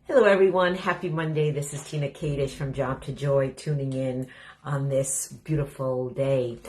Hello, everyone. Happy Monday. This is Tina Kadish from Job to Joy, tuning in on this beautiful day.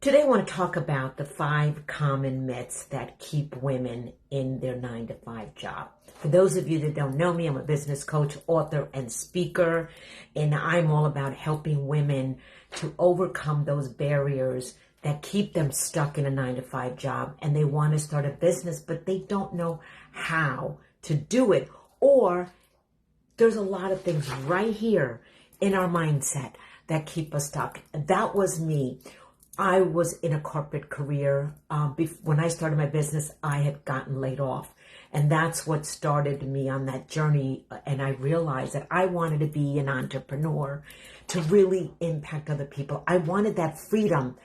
Today, I want to talk about the 5 common myths that keep women in their 9-to-5 job. For those of you that don't know me, I'm a business coach, author, and speaker, and I'm all about helping women to overcome those barriers that keep them stuck in a 9-to-5 job, and they want to start a business, but they don't know how to do it. Or there's a lot of things right here in our mindset that keep us stuck. That was me. I was in a corporate career. When I started my business, I had gotten laid off. And that's what started me on that journey. And I realized that I wanted to be an entrepreneur to really impact other people. I wanted that freedom.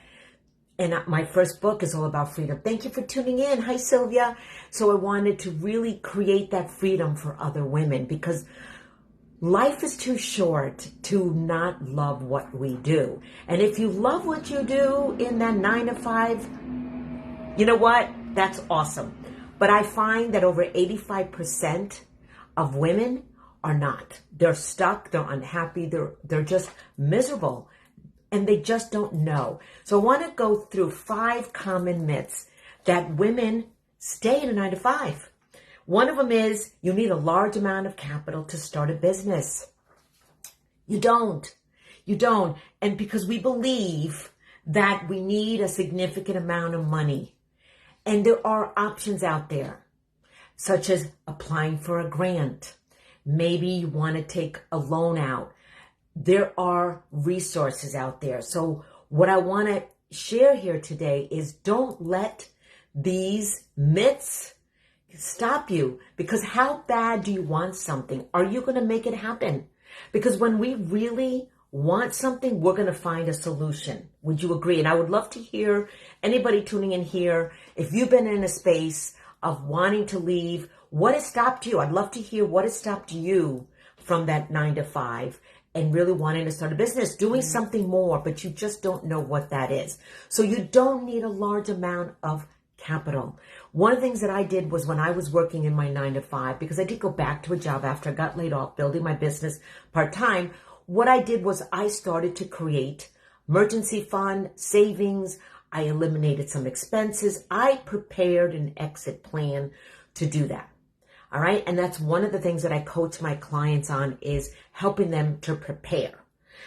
And my first book is all about freedom. Thank you for tuning in. Hi, Sylvia. So I wanted to really create that freedom for other women because life is too short to not love what we do. And if you love what you do in that 9-to-5, you know what? That's awesome. But I find that over 85% of women are not. They're stuck. They're unhappy. They're just miserable. And they just don't know. So I want to go through 5 common myths that women stay in a 9-to-5. One of them is you need a large amount of capital to start a business. You don't. And because we believe that we need a significant amount of money. And there are options out there, such as applying for a grant. Maybe you want to take a loan out. There are resources out there. So what I want to share here today is don't let these myths stop you. Because how bad do you want something? Are you going to make it happen? Because when we really want something, we're going to find a solution. Would you agree? And I would love to hear anybody tuning in here, if you've been in a space of wanting to leave, what has stopped you? I'd love to hear what has stopped you from that 9-to-5 and really wanting to start a business, doing something more, but you just don't know what that is. So you don't need a large amount of capital. One of the things that I did was when I was working in my 9-to-5, because I did go back to a job after I got laid off, building my business part-time, what I did was I started to create emergency fund, savings. I eliminated some expenses. I prepared an exit plan to do that. All right. And that's one of the things that I coach my clients on is helping them to prepare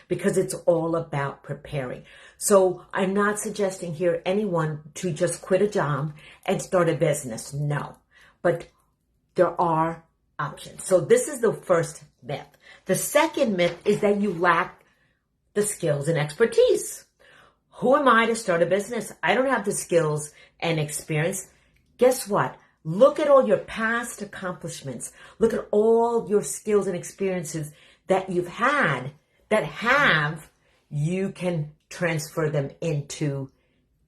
because it's all about preparing. So I'm not suggesting here anyone to just quit a job and start a business. No, but there are options. So this is the first myth. The second myth is that you lack the skills and expertise. Who am I to start a business? I don't have the skills and experience. Guess what? Look at all your past accomplishments. Look at all your skills and experiences that you've had you can transfer them into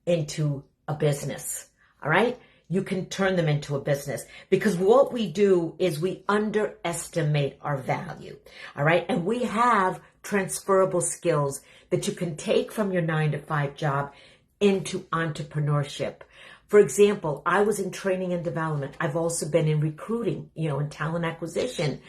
a business. All right? You can turn them into a business because what we do is we underestimate our value. All right? And we have transferable skills that you can take from your 9-to-5 job into entrepreneurship. For example, I was in training and development. I've also been in recruiting, in talent acquisition.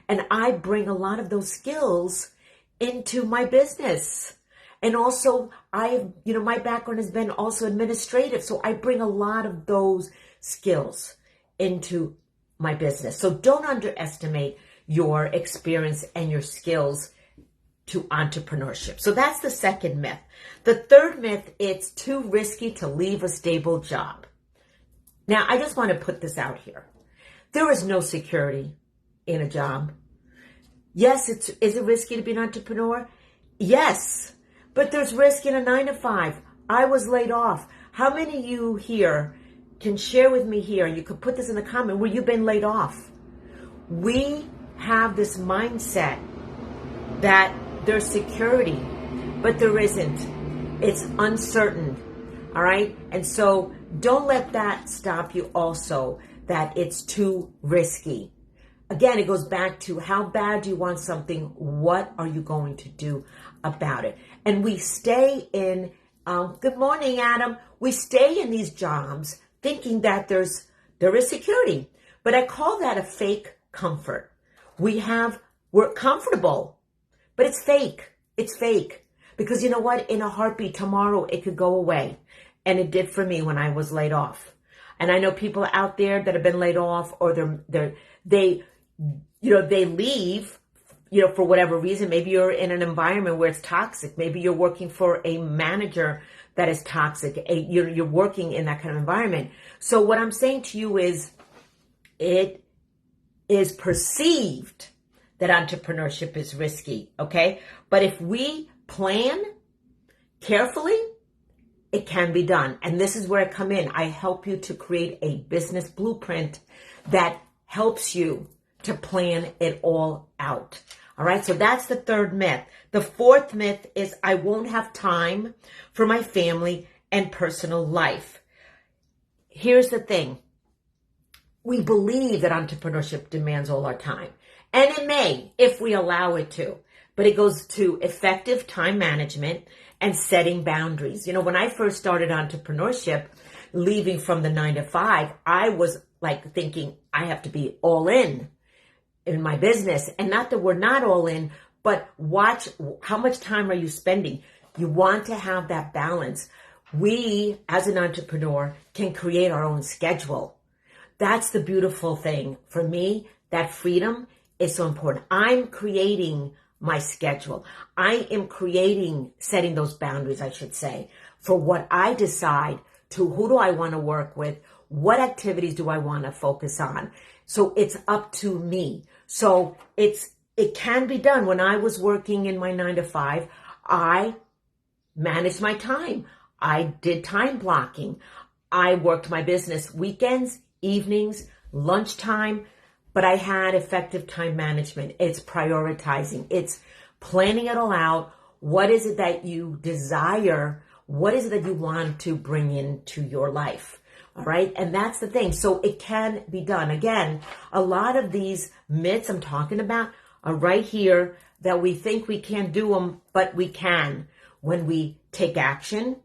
And I bring a lot of those skills into my business. And also, my background has been also administrative. So I bring a lot of those skills into my business. So don't underestimate your experience and your skills to entrepreneurship. So that's the second myth. The third myth, it's too risky to leave a stable job. Now, I just want to put this out here. There is no security in a job. Yes, is it risky to be an entrepreneur? Yes, but there's risk in a 9-to-5. I was laid off. How many of you here can share with me here? You could put this in the comment where you've been laid off. We have this mindset that there's security, but there isn't. It's uncertain, all right? And so don't let that stop you also, that it's too risky. Again, it goes back to how bad do you want something? What are you going to do about it? And we stay in, good morning, Adam. We stay in these jobs thinking that there is security. But I call that a fake comfort. We're comfortable, but it's fake. It's fake. Because you know what? In a heartbeat, tomorrow it could go away. And it did for me when I was laid off. And I know people out there that have been laid off, or they leave, for whatever reason. Maybe you're in an environment where it's toxic. Maybe you're working for a manager that is toxic. You're working in that kind of environment. So what I'm saying to you is, it is perceived that entrepreneurship is risky, okay? But if we plan carefully, it can be done. And this is where I come in. I help you to create a business blueprint that helps you to plan it all out. All right, so that's the third myth. The fourth myth is, I won't have time for my family and personal life. Here's the thing. We believe that entrepreneurship demands all our time. And it may, if we allow it to. But it goes to effective time management and setting boundaries. When I first started entrepreneurship, leaving from the 9-to-5, I was like thinking I have to be all in my business. And not that we're not all in, but watch how much time are you spending. You want to have that balance. We, as an entrepreneur, can create our own schedule. That's the beautiful thing. For me, that freedom is so important. I'm creating my schedule. I am setting those boundaries, I should say, for what I decide to, who do I want to work with? What activities do I want to focus on? So it's up to me. So it can be done. When I was working in my 9-to-5, I managed my time. I did time blocking. I worked my business weekends, evenings, lunchtime, but I had effective time management. It's prioritizing. It's planning it all out. What is it that you desire? What is it that you want to bring into your life? All right. And that's the thing. So it can be done. Again, a lot of these myths I'm talking about are right here, that we think we can't do them, but we can. When we take action,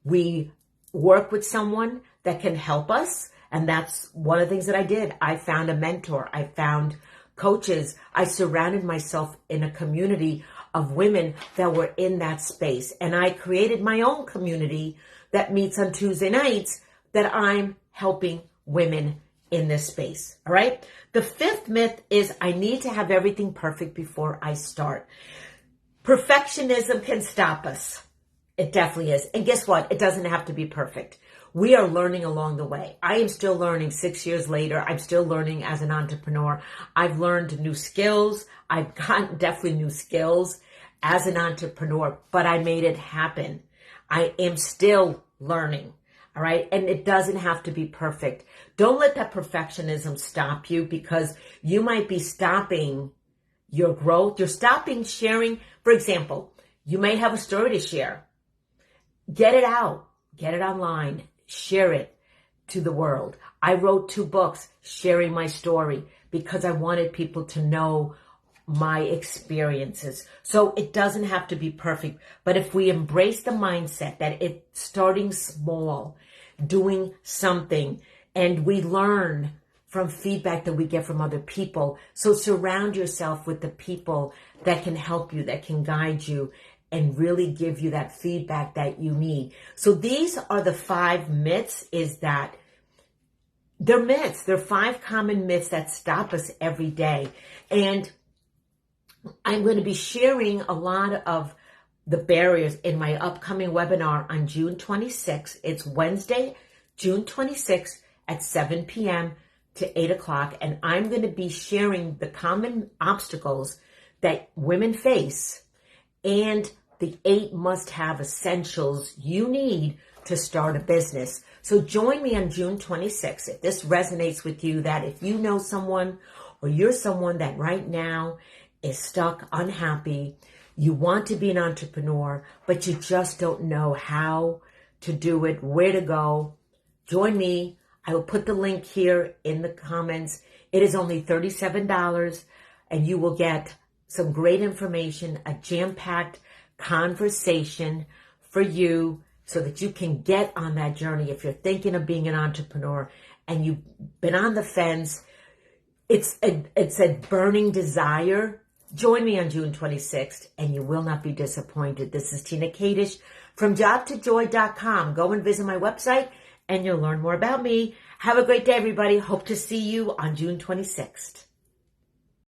we work with someone that can help us. And that's one of the things that I did. I found a mentor. I found coaches. I surrounded myself in a community of women that were in that space. And I created my own community that meets on Tuesday nights, that I'm helping women in this space. All right. The fifth myth is, I need to have everything perfect before I start. Perfectionism can stop us. It definitely is. And guess what? It doesn't have to be perfect. We are learning along the way. I am still learning 6 years later. I'm still learning as an entrepreneur. I've learned new skills. I've gotten definitely new skills as an entrepreneur, but I made it happen. I am still learning. All right. And it doesn't have to be perfect. Don't let that perfectionism stop you, because you might be stopping your growth. You're stopping sharing. For example, you may have a story to share. Get it out. Get it online. Share it to the world. I wrote 2 books sharing my story because I wanted people to know my experiences. So it doesn't have to be perfect. But if we embrace the mindset that it's starting small, doing something, and we learn from feedback that we get from other people. So surround yourself with the people that can help you, that can guide you, and really give you that feedback that you need. So these are the 5 myths, is that they're myths. They're 5 common myths that stop us every day. And I'm going to be sharing a lot of the barriers in my upcoming webinar on June 26th. It's Wednesday, June 26th at 7 p.m. to 8 o'clock. And I'm going to be sharing the common obstacles that women face and the 8 must-have essentials you need to start a business. So join me on June 26th. If this resonates with you, that if you know someone, or you're someone that right now is stuck, unhappy, you want to be an entrepreneur, but you just don't know how to do it, where to go, join me. I will put the link here in the comments. It is only $37, and you will get some great information, a jam-packed conversation for you, so that you can get on that journey. If you're thinking of being an entrepreneur and you've been on the fence, It's a burning desire. Join me on June 26th, and you will not be disappointed. This is Tina Kadish from jobtojoy.com. Go and visit my website, and you'll learn more about me. Have a great day, everybody. Hope to see you on June 26th.